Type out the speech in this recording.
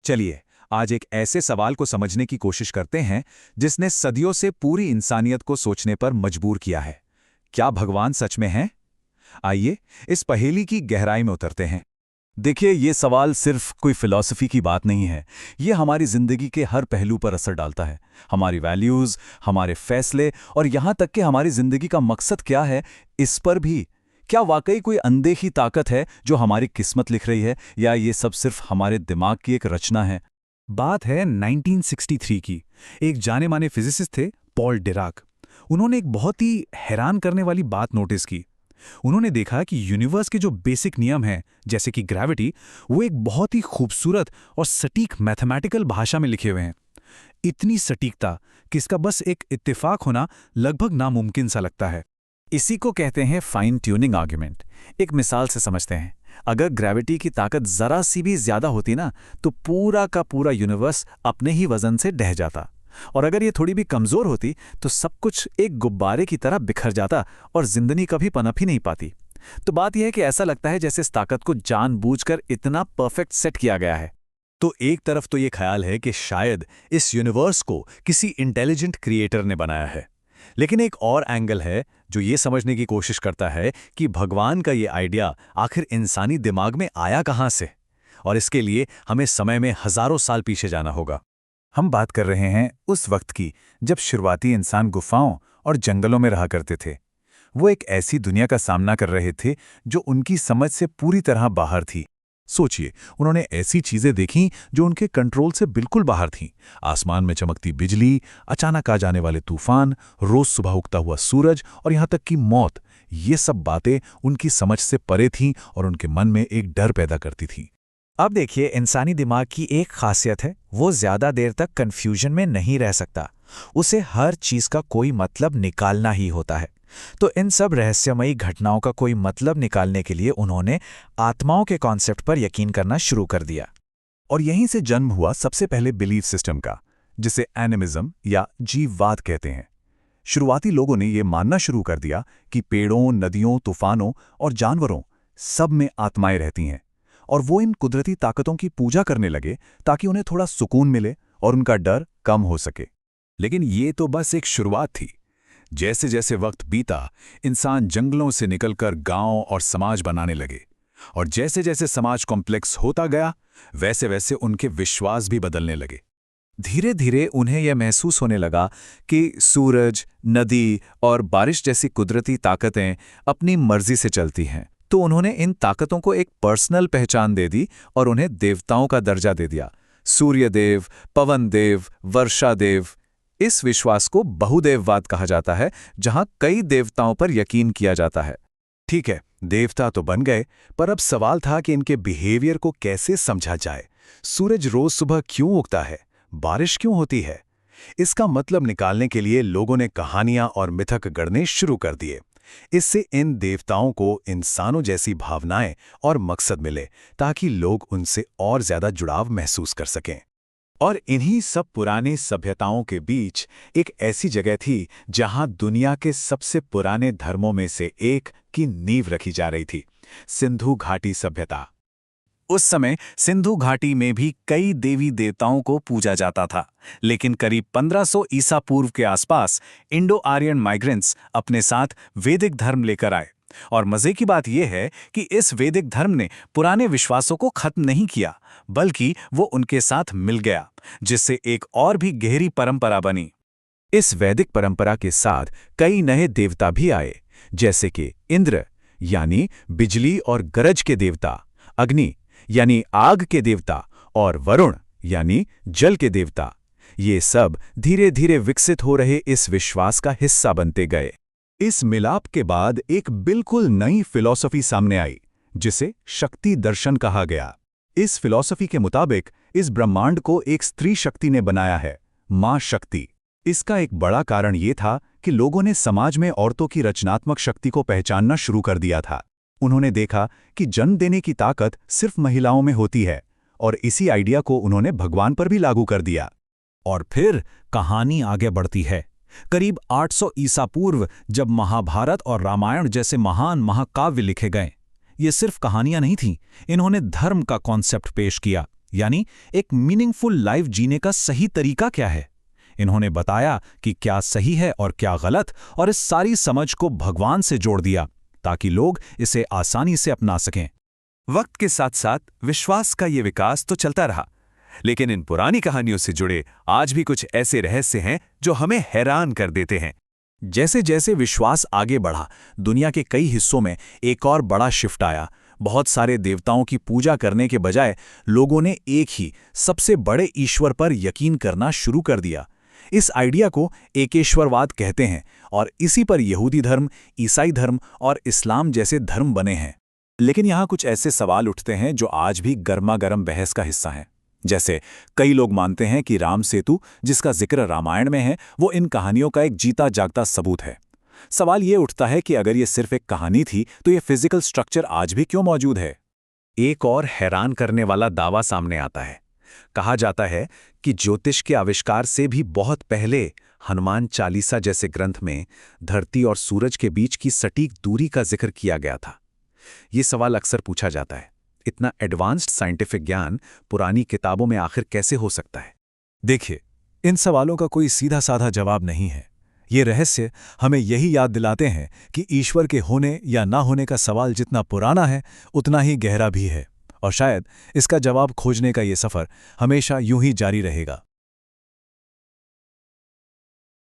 चलिए आज एक ऐसे सवाल को समझने की कोशिश करते हैं जिसने सदियों से पूरी इंसानियत को सोचने पर मजबूर किया है। क्या भगवान सच में हैं? आइए इस पहेली की गहराई में उतरते हैं। देखिए, ये सवाल सिर्फ कोई फिलॉसफी की बात नहीं है। ये हमारी जिंदगी के हर पहलू पर असर डालता है। हमारी वैल्यूज, हमारे फैसले और यहाँ तक कि हमारी जिंदगी का मकसद क्या है, इस पर भी। क्या वाकई कोई अनदेखी ताकत है जो हमारी किस्मत लिख रही है, या ये सब सिर्फ हमारे दिमाग की एक रचना है? बात है 1963 की। एक जाने-माने फिजिसिस्ट थे, पॉल डिराक। उन्होंने एक बहुत ही हैरान करने वाली बात नोटिस की। उन्होंने देखा कि यूनिवर्स के जो बेसिक नियम हैं, जैसे कि ग्रेविटी, वो एक बहुत ही खूबसूरत और सटीक मैथमेटिकल भाषा में लिखे हुए हैं। इतनी सटीकता कि इसका बस एक इत्तेफाक होना लगभग नामुमकिन सा लगता है। इसी को कहते हैं फाइन ट्यूनिंग आर्ग्यूमेंट। एक मिसाल से समझते हैं। अगर ग्रेविटी की ताकत जरा सी भी ज्यादा होती ना, तो पूरा का पूरा यूनिवर्स अपने ही वजन से ढह जाता। और अगर ये थोड़ी भी कमजोर होती तो सब कुछ एक गुब्बारे की तरह बिखर जाता और जिंदगी कभी पनप ही नहीं पाती। तो बात यह है कि ऐसा लगता है जैसे इस ताकत को जानबूझकर इतना परफेक्ट सेट किया गया है। तो एक तरफ तो ये ख्याल है कि शायद इस यूनिवर्स को किसी इंटेलिजेंट क्रिएटर ने बनाया है, लेकिन एक और एंगल है जो ये समझने की कोशिश करता है कि भगवान का ये आइडिया आखिर इंसानी दिमाग में आया कहाँ से। और इसके लिए हमें समय में हजारों साल पीछे जाना होगा। हम बात कर रहे हैं उस वक्त की जब शुरुआती इंसान गुफाओं और जंगलों में रहा करते थे। वो एक ऐसी दुनिया का सामना कर रहे थे जो उनकी समझ से पूरी तरह बाहर थी। सोचिए, उन्होंने ऐसी चीजें देखीं जो उनके कंट्रोल से बिल्कुल बाहर थीं। आसमान में चमकती बिजली, अचानक आ जाने वाले तूफान, रोज सुबह उगता हुआ सूरज और यहाँ तक कि मौत। ये सब बातें उनकी समझ से परे थीं और उनके मन में एक डर पैदा करती थीं। अब देखिए, इंसानी दिमाग की एक खासियत है, वो ज्यादा देर तक कंफ्यूजन में नहीं रह सकता। उसे हर चीज का कोई मतलब निकालना ही होता है। तो इन सब रहस्यमयी घटनाओं का कोई मतलब निकालने के लिए उन्होंने आत्माओं के कॉन्सेप्ट पर यकीन करना शुरू कर दिया। और यहीं से जन्म हुआ सबसे पहले बिलीफ सिस्टम का, जिसे एनिमिज्म या जीववाद कहते हैं। शुरुआती लोगों ने यह मानना शुरू कर दिया कि पेड़ों, नदियों, तूफानों और जानवरों सब में आत्माएं रहती हैं, और वो इन कुदरती ताकतों की पूजा करने लगे ताकि उन्हें थोड़ा सुकून मिले और उनका डर कम हो सके। लेकिन ये तो बस एक शुरुआत थी। जैसे जैसे वक्त बीता, इंसान जंगलों से निकलकर गांव और समाज बनाने लगे, और जैसे जैसे समाज कॉम्प्लेक्स होता गया, वैसे वैसे उनके विश्वास भी बदलने लगे। धीरे धीरे उन्हें यह महसूस होने लगा कि सूरज, नदी और बारिश जैसी कुदरती ताकतें अपनी मर्जी से चलती हैं। तो उन्होंने इन ताकतों को एक पर्सनल पहचान दे दी और उन्हें देवताओं का दर्जा दे दिया। सूर्यदेव, पवन देव, वर्षा देव। इस विश्वास को बहुदेववाद कहा जाता है, जहां कई देवताओं पर यकीन किया जाता है। ठीक है, देवता तो बन गए, पर अब सवाल था कि इनके बिहेवियर को कैसे समझा जाए। सूरज रोज सुबह क्यों उगता है? बारिश क्यों होती है? इसका मतलब निकालने के लिए लोगों ने कहानियां और मिथक गढ़ने शुरू कर दिए। इससे इन देवताओं को इंसानों जैसी भावनाएं और मकसद मिले, ताकि लोग उनसे और ज्यादा जुड़ाव महसूस कर सकें। और इन्हीं सब पुरानी सभ्यताओं के बीच एक ऐसी जगह थी जहां दुनिया के सबसे पुराने धर्मों में से एक की नींव रखी जा रही थी, सिंधु घाटी सभ्यता। उस समय सिंधु घाटी में भी कई देवी देवताओं को पूजा जाता था, लेकिन करीब 1500 ईसा पूर्व के आसपास इंडो आर्यन माइग्रेंट्स अपने साथ वैदिक धर्म लेकर आए। और मजे की बात यह है कि इस वैदिक धर्म ने पुराने विश्वासों को खत्म नहीं किया, बल्कि वो उनके साथ मिल गया, जिससे एक और भी गहरी परंपरा बनी। इस वैदिक परंपरा के साथ कई नए देवता भी आए, जैसे कि इंद्र यानी बिजली और गरज के देवता, अग्नि यानी आग के देवता, और वरुण यानी जल के देवता। ये सब धीरे धीरे विकसित हो रहे इस विश्वास का हिस्सा बनते गए। इस मिलाप के बाद एक बिल्कुल नई फिलॉसफी सामने आई, जिसे शक्ति दर्शन कहा गया। इस फिलॉसफी के मुताबिक इस ब्रह्मांड को एक स्त्री शक्ति ने बनाया है, मां शक्ति। इसका एक बड़ा कारण ये था कि लोगों ने समाज में औरतों की रचनात्मक शक्ति को पहचानना शुरू कर दिया था। उन्होंने देखा कि जन्म देने की ताकत सिर्फ महिलाओं में होती है, और इसी आइडिया को उन्होंने भगवान पर भी लागू कर दिया। और फिर कहानी आगे बढ़ती है। करीब 800 ईसा पूर्व जब महाभारत और रामायण जैसे महान महाकाव्य लिखे गए, ये सिर्फ कहानियां नहीं थीं, इन्होंने धर्म का कॉन्सेप्ट पेश किया। यानी एक मीनिंगफुल लाइफ जीने का सही तरीका क्या है। इन्होंने बताया कि क्या सही है और क्या गलत, और इस सारी समझ को भगवान से जोड़ दिया ताकि लोग इसे आसानी से अपना सकें। वक्त के साथ साथ विश्वास का ये विकास तो चलता रहा, लेकिन इन पुरानी कहानियों से जुड़े आज भी कुछ ऐसे रहस्य हैं जो हमें हैरान कर देते हैं। जैसे जैसे विश्वास आगे बढ़ा, दुनिया के कई हिस्सों में एक और बड़ा शिफ्ट आया। बहुत सारे देवताओं की पूजा करने के बजाय लोगों ने एक ही सबसे बड़े ईश्वर पर यकीन करना शुरू कर दिया। इस आइडिया को एकेश्वरवाद कहते हैं, और इसी पर यहूदी धर्म, ईसाई धर्म और इस्लाम जैसे धर्म बने हैं। लेकिन यहाँ कुछ ऐसे सवाल उठते हैं जो आज भी गर्मा-गर्म बहस का हिस्सा हैं। जैसे कई लोग मानते हैं कि राम सेतु, जिसका जिक्र रामायण में है, वो इन कहानियों का एक जीता जागता सबूत है। सवाल ये उठता है कि अगर ये सिर्फ एक कहानी थी तो ये फिजिकल स्ट्रक्चर आज भी क्यों मौजूद है। एक और हैरान करने वाला दावा सामने आता है। कहा जाता है कि ज्योतिष के आविष्कार से भी बहुत पहले हनुमान चालीसा जैसे ग्रंथ में धरती और सूरज के बीच की सटीक दूरी का जिक्र किया गया था। ये सवाल अक्सर पूछा जाता है, इतना एडवांस्ड साइंटिफिक ज्ञान पुरानी किताबों में आखिर कैसे हो सकता है? देखिए, इन सवालों का कोई सीधा साधा जवाब नहीं है। ये रहस्य हमें यही याद दिलाते हैं कि ईश्वर के होने या ना होने का सवाल जितना पुराना है, उतना ही गहरा भी है, और शायद इसका जवाब खोजने का ये सफ़र हमेशा यूं ही जारी रहेगा।